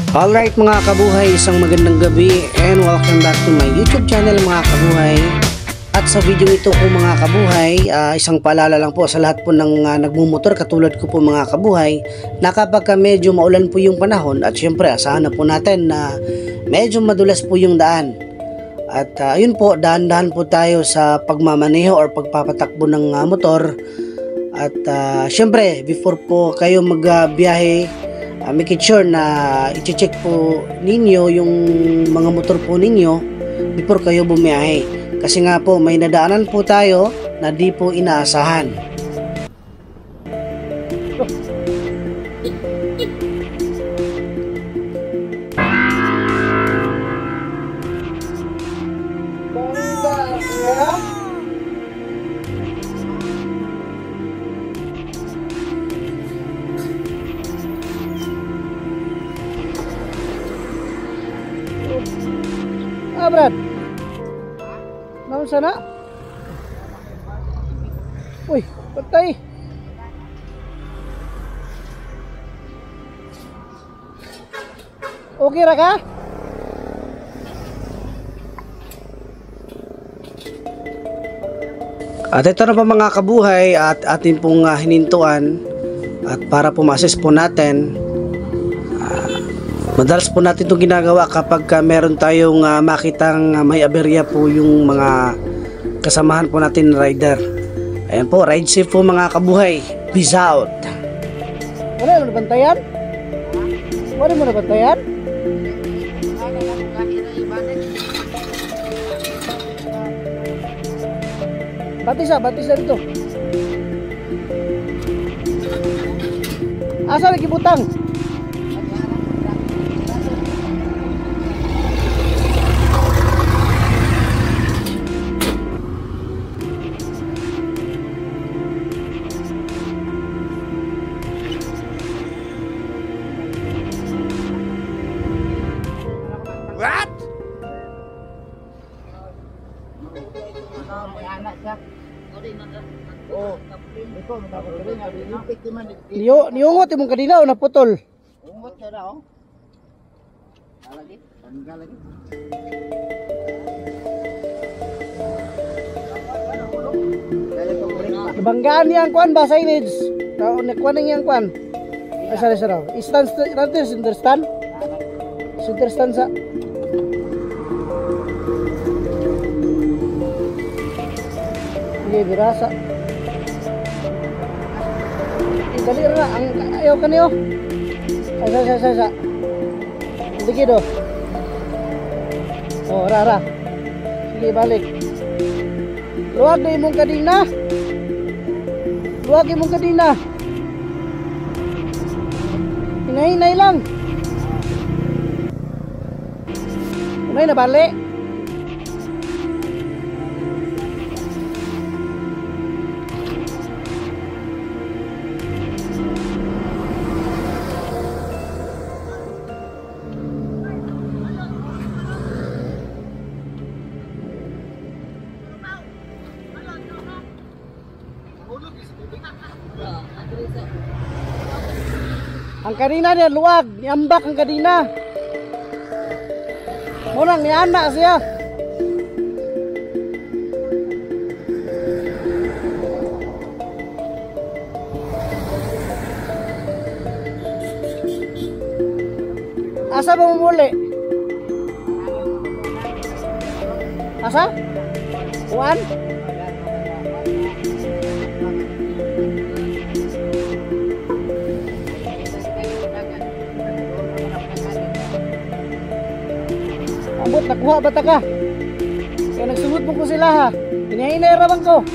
Alright mga kabuhay, isang magandang gabi and welcome back to my YouTube channel mga kabuhay. At sa video ito po mga kabuhay, isang paalala lang po sa lahat po ng nagmumotor katulad ko po mga kabuhay, na kapag medyo maulan po yung panahon at syempre asahan na po natin na medyo madulas po yung daan. At ayun po, dahan-dahan po tayo sa pagmamaneho or pagpapatakbo ng motor. At syempre before po kayo magbiyahe, make it sure na i-check po ninyo yung mga motor po ninyo before kayo bumiyahe. Kasi nga po may nadaanan po tayo na di po inaasahan. Brad, naon sana? Uy, patay. Okay ra ka? At ito na pa mga kabuhay at atin pong hinintuan at para pumasis po natin. Madalas po natin itong ginagawa kapag meron tayong makitang may aberya po yung mga kasamahan po natin rider. Ayan po, ride safe po mga kabuhay. Peace out. Wala mo na bantayan? Wala mo na bantayan? Batis na dito. Asa lagi butang? What? Niungot imong kadina o naputol? Ungot siya daw. Lagi, tanggal lagi. Banggaan niyang kuan ba signage? Tao kuan niyang kuan. Asa raw? Stand understand? Understand sa Sige, birasa. Dali na, ang ayaw ka niyo. Sa. Sige do. Oh, rara. Sige, balik. Luwag na imong kadina. Luwag imong kadina. Hinay-hinay lang. Hinay na balik. Ang kadina niya luwag, niambak ang kadina. Munang ni anak siya. Asa ba muli? Asa? Juan? Abot, nakuha ba ta ka? Kaya nagsunod mo ko sila ha. Hinahinay rabang ko.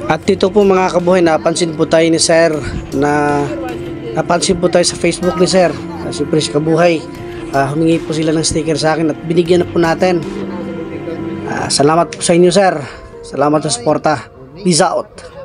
At dito po mga kabuhay, napansin po tayo ni Sir napansin po tayo sa Facebook ni Sir. Si Pres Kabuhay. Humingi po sila ng sticker sa akin at binigyan na po natin. Salamat po sa inyo Sir. Salamat sa suporta. Peace out.